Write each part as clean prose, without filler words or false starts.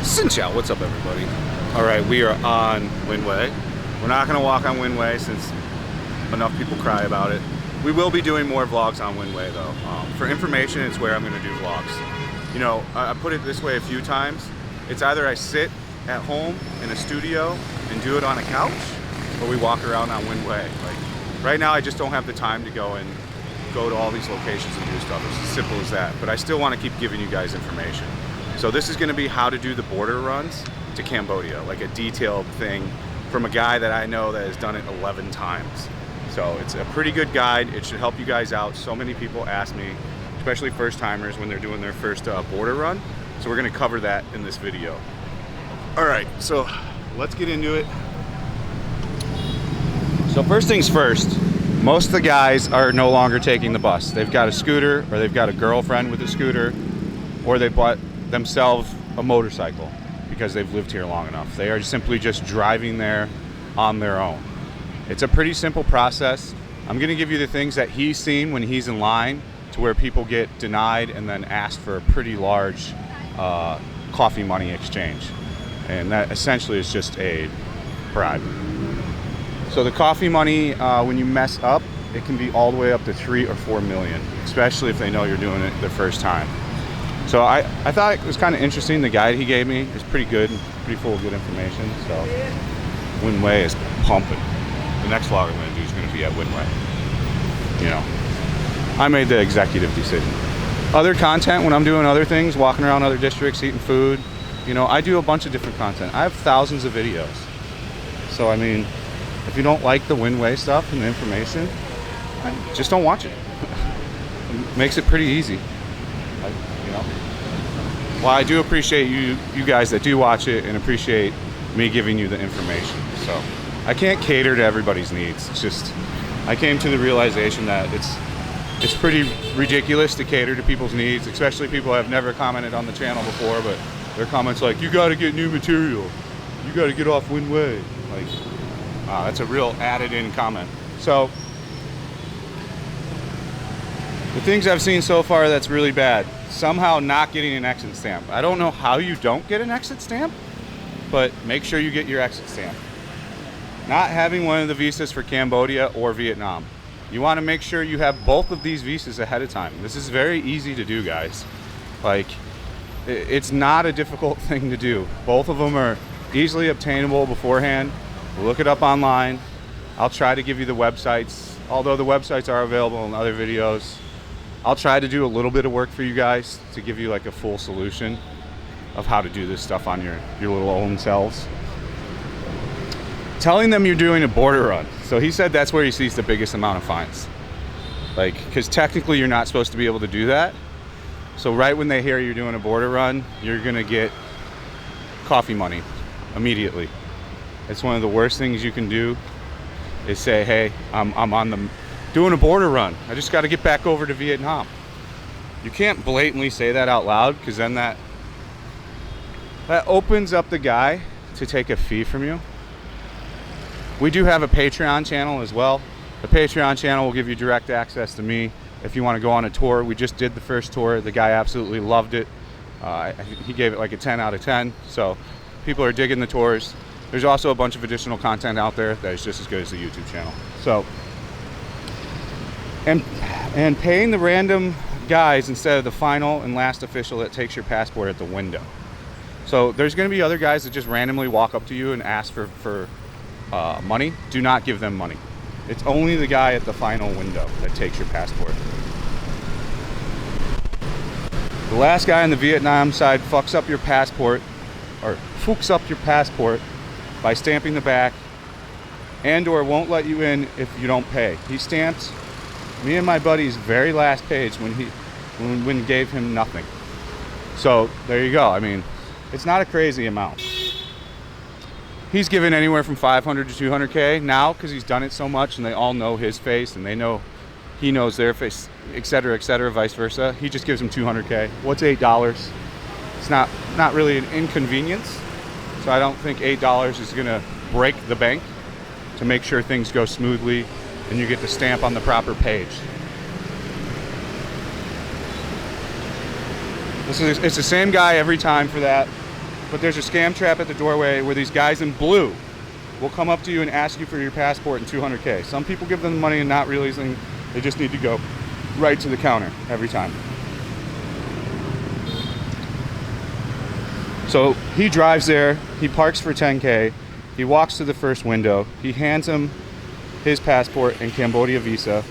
Xin chào, what's up everybody? Alright, we are on Windway. We're not going to walk on Windway since enough people cry about it. We will be doing more vlogs on Windway though. For information, it's where I'm going to do vlogs. You know, I put it this way a few times. It's either I sit at home in a studio and do it on a couch, or we walk around on Windway. Like, right now I just don't have the time to go to all these locations and do stuff. It's as simple as that. But I still want to keep giving you guys information. So this is going to be how to do the border runs to Cambodia, like a detailed thing from a guy that I know that has done it 11 times. So it's a pretty good guide. It should help you guys out. So many people ask me, especially first timers when they're doing their first border run. So we're going to cover that in this video. All right, so let's get into it. So first things first, most of the guys are no longer taking the bus. They've got a scooter, or they've got a girlfriend with a scooter, or they bought themselves a motorcycle because they've lived here long enough. They are simply just driving there on their own. It's a pretty simple process. I'm going to give you the things that he's seen when he's in line to where people get denied and then asked for a pretty large coffee money exchange. And that essentially is just a bribe. So the coffee money, when you mess up, it can be all the way up to 3 or 4 million, especially if they know you're doing it the first time. So I thought it was kind of interesting. The guide he gave me is pretty good, pretty full of good information. So Windway is pumping. The next vlog I'm going to do is going to be at Windway. You know, I made the executive decision. Other content when I'm doing other things, walking around other districts, eating food, you know, I do a bunch of different content. I have thousands of videos. So I mean, if you don't like the Windway stuff and the information, just don't watch it. It makes it pretty easy. You know? Well, I do appreciate you guys that do watch it and appreciate me giving you the information. So I can't cater to everybody's needs. It's just, I came to the realization that it's pretty ridiculous to cater to people's needs, especially people who have never commented on the channel before, but their comments like, you got to get new material. You got to get off Windway. Like, that's a real added in comment. So the things I've seen so far that's really bad, somehow not getting an exit stamp. I don't know how you don't get an exit stamp, but make sure you get your exit stamp. Not having one of the visas for Cambodia or Vietnam. You want to make sure you have both of these visas ahead of time. This is very easy to do, guys. Like, it's not a difficult thing to do. Both of them are easily obtainable beforehand. Look it up online. I'll try to give you the websites, although the websites are available in other videos. I'll try to do a little bit of work for you guys to give you like a full solution of how to do this stuff on your little own selves. Telling them you're doing a border run. So he said that's where he sees the biggest amount of fines. Like, because technically you're not supposed to be able to do that. So right when they hear you're doing a border run, you're gonna get coffee money immediately. It's one of the worst things you can do is say, hey, I'm doing a border run. I just got to get back over to Vietnam. You can't blatantly say that out loud, because then that opens up the guy to take a fee from you. We do have a Patreon channel as well. The Patreon channel will give you direct access to me if you want to go on a tour. We just did the first tour. The guy absolutely loved it. He gave it like a 10 out of 10. So people are digging the tours. There's also a bunch of additional content out there that is just as good as the YouTube channel. So, and paying the random guys instead of the final and last official that takes your passport at the window. So there's going to be other guys that just randomly walk up to you and ask for money. Do not give them money. It's only the guy at the final window that takes your passport. The last guy on the Vietnam side fucks up your passport by stamping the back and or won't let you in if you don't pay. He stamped me and my buddy's very last page when gave him nothing. So there you go. I mean, it's not a crazy amount. He's given anywhere from 500 to 200K now because he's done it so much and they all know his face and they know he knows their face, etc., vice versa. He just gives him 200K. What's $8? It's not really an inconvenience. So I don't think $8 is gonna break the bank to make sure things go smoothly and you get the stamp on the proper page. It's the same guy every time for that. but there's a scam trap at the doorway where these guys in blue will come up to you and ask you for your passport and 200K. Some people give them the money and not realizing they just need to go right to the counter every time. So he drives there, he parks for 10K, he walks to the first window, he hands him his passport and Cambodia visa.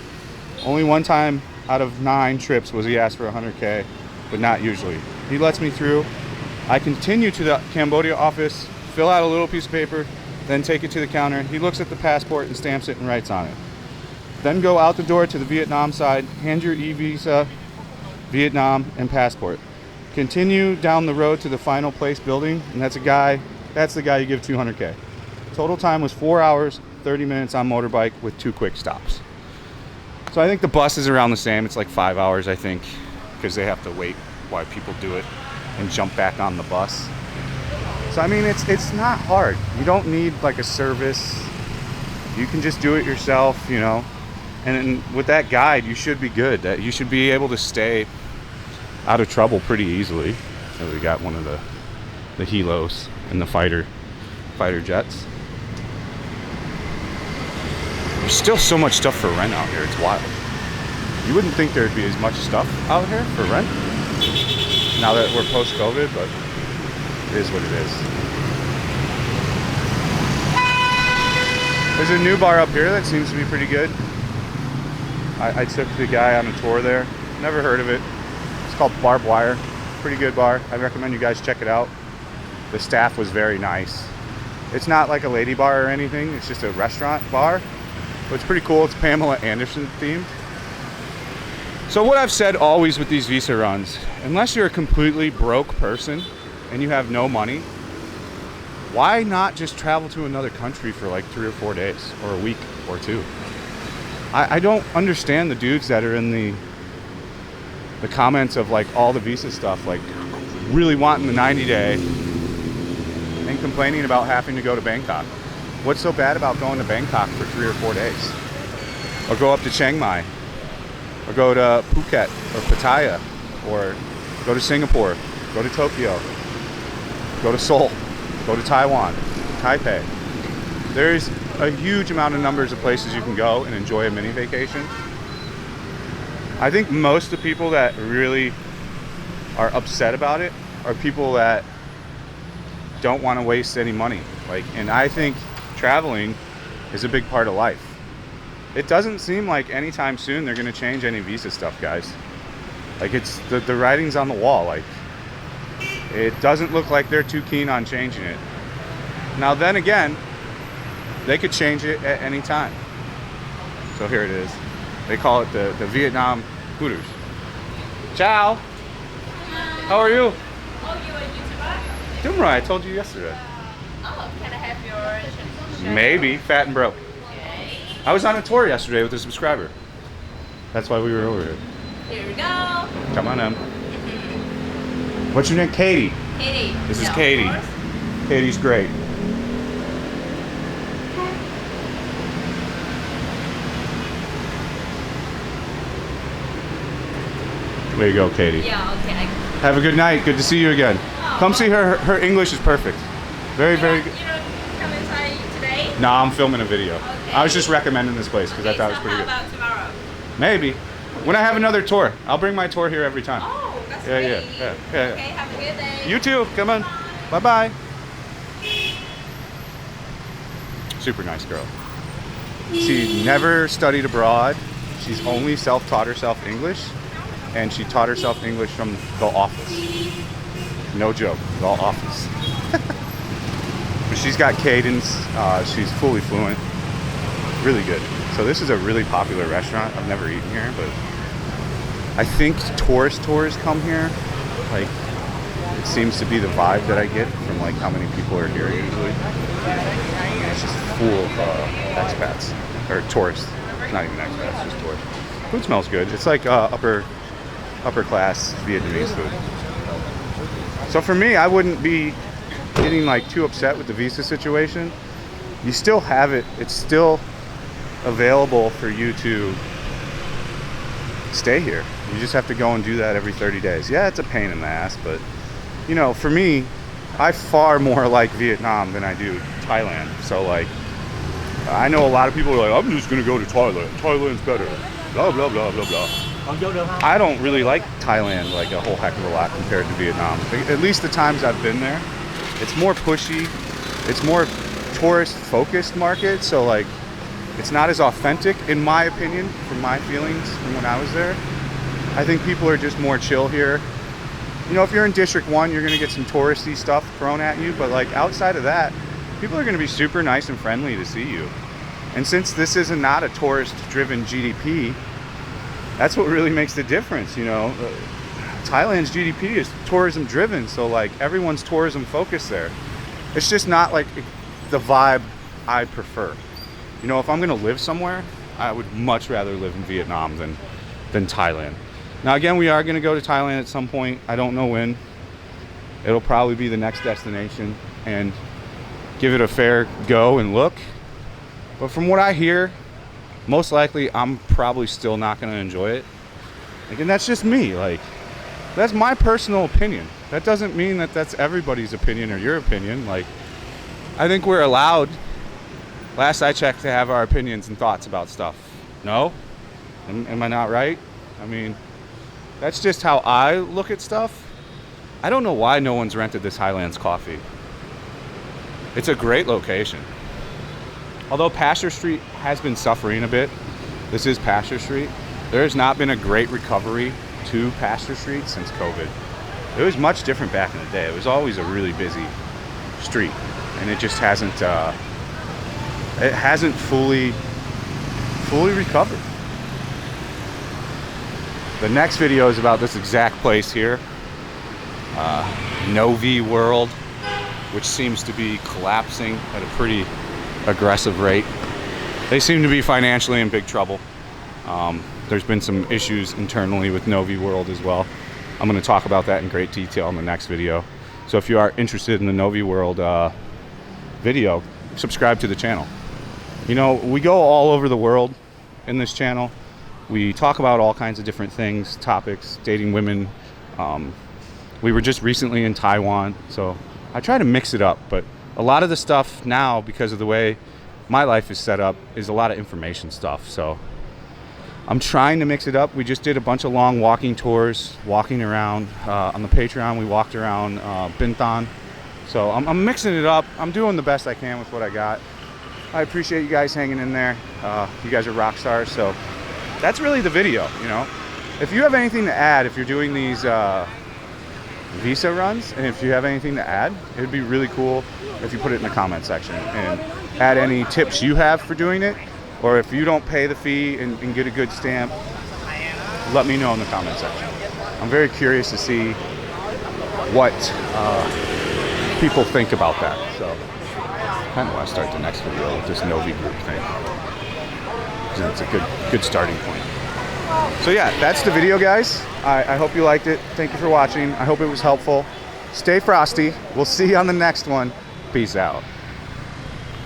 Only one time out of 9 trips was he asked for 100K, but not usually. He lets me through. I continue to the Cambodia office, fill out a little piece of paper, then take it to the counter. He looks at the passport and stamps it and writes on it. Then go out the door to the Vietnam side, hand your e-visa, Vietnam, and passport. Continue down the road to the final place building, and that's the guy you give 200K. Total time was 4 hours, 30 minutes on motorbike with 2 quick stops. So I think the bus is around the same. It's like 5 hours, I think, because they have to wait while people do it and jump back on the bus. So I mean, it's not hard. You don't need like a service. You can just do it yourself, you know. And with that guide, you should be good. That you should be able to stay out of trouble pretty easily. So we got one of the helos and the fighter jets. There's still so much stuff for rent out here. It's wild. You wouldn't think there'd be as much stuff out here for rent now that we're post-COVID, but it is what it is. There's a new bar up here that seems to be pretty good. I took the guy on a tour there. Never heard of it. It's called Barbed Wire. Pretty good bar. I recommend you guys check it out. The staff was very nice. It's not like a lady bar or anything. It's just a restaurant bar. But it's pretty cool. It's Pamela Anderson themed. So what I've said always with these visa runs, unless you're a completely broke person and you have no money, why not just travel to another country for like 3 or 4 days or a week or 2? I don't understand the dudes that are in the comments of like all the visa stuff, like really wanting the 90-day and complaining about having to go to Bangkok. What's so bad about going to Bangkok for 3 or 4 days? Or go up to Chiang Mai, or go to Phuket or Pattaya, or go to Singapore, go to Tokyo, go to Seoul, go to Taiwan, Taipei. There's a huge amount of numbers of places you can go and enjoy a mini vacation. I think most of the people that really are upset about it are people that don't want to waste any money. And I think traveling is a big part of life. It doesn't seem like anytime soon they're going to change any visa stuff, guys. It's the writing's on the wall. It doesn't look like they're too keen on changing it. Now then again, they could change it at any time. So here it is. They call it the Vietnam Hooters. Ciao. How are you? Oh, you a YouTuber? Doing right. I told you yesterday. Oh, can I have your channel? Maybe. Fat and broke. Okay. I was on a tour yesterday with a subscriber. That's why we were over here. Here we go. Come on in. What's your name? Katie. Katie. This is Yeah, of Katie. course. Katie's great. There you go, Katie. Yeah, okay. Have a good night. Good to see you again. Oh, Come see her. Her English is perfect. Very, very good. You don't come inside today? No, I'm filming a video. Okay. I was just recommending this place because I thought it was pretty how good. about tomorrow? Maybe. When I have another tour, I'll bring my tour here every time. Oh, that's Yeah, great. yeah. Okay, have a good day. You too. Come on. Bye-bye. Super nice girl. She never studied abroad. She's only self-taught herself English. And she taught herself English from The Office. No joke, The Office. But she's got cadence. She's fully fluent. Really good. So this is a really popular restaurant. I've never eaten here, but I think tours come here. It seems to be the vibe that I get from how many people are here usually. And it's just full of expats or tourists. Not even expats, just tourists. Food smells good. It's like upper class Vietnamese food. So for me, I wouldn't be getting too upset with the visa situation. You still have it. It's still available for you to stay here. You just have to go and do that every 30 days. Yeah, it's a pain in the ass, but for me, I far more like Vietnam than I do Thailand. So like, I know a lot of people are like, I'm just gonna go to Thailand. Thailand's better. Blah blah blah blah blah. I don't really like Thailand like a whole heck of a lot compared to Vietnam. At least the times I've been there. It's more pushy. It's more tourist focused market. So like, it's not as authentic in my opinion, from my feelings from when I was there. I think people are just more chill here. You know, if you're in District 1, you're gonna get some touristy stuff thrown at you, but like outside of that, people are gonna be super nice and friendly to see you. And since this is not a tourist-driven GDP, that's what really makes the difference, you know. Thailand's GDP is tourism-driven, so like everyone's tourism focused there. It's just not like the vibe I prefer. You know, if I'm gonna live somewhere, I would much rather live in Vietnam than Thailand. Now again, we are gonna go to Thailand at some point. I don't know when. It'll probably be the next destination and give it a fair go and look. But from what I hear, most likely I'm probably still not gonna enjoy it. Like, and that's just me, like, that's my personal opinion. That doesn't mean that that's everybody's opinion or your opinion. Like, I think we're allowed, last I checked, to have our opinions and thoughts about stuff. No? Am I not right? I mean, that's just how I look at stuff. I don't know why no one's rented this Highlands Coffee. It's a great location. Although Pasture Street has been suffering a bit, this is Pasture Street. There has not been a great recovery to Pasture Street since COVID. It was much different back in the day. It was always a really busy street, and it just hasn't fully recovered. The next video is about this exact place here, Novi World, which seems to be collapsing at a pretty aggressive rate. They seem to be financially in big trouble. There's been some issues internally with Novi World as well. I'm going to talk about that in great detail in the next video. So if you are interested in the Novi World video, subscribe to the channel. You know, we go all over the world in this channel. We talk about all kinds of different things, topics, dating women. We were just recently in Taiwan, so I try to mix it up, but a lot of the stuff now, because of the way my life is set up, is a lot of information stuff. So I'm trying to mix it up. We just did a bunch of long walking tours, walking around. On the Patreon, we walked around Bintan. So I'm mixing it up. I'm doing the best I can with what I got. I appreciate you guys hanging in there. You guys are rock stars. So that's really the video, you know. If you have anything to add, if you're doing these visa runs, and if you have anything to add, it would be really cool if you put it in the comment section and add any tips you have for doing it, or if you don't pay the fee and get a good stamp, let me know in the comment section. I'm very curious to see what people think about that. So I kind of want to start the next video with this Novi group thing, because it's a good starting point. So yeah, that's the video, guys. I hope you liked it. Thank you for watching. I hope it was helpful. Stay frosty. We'll see you on the next one. Peace out.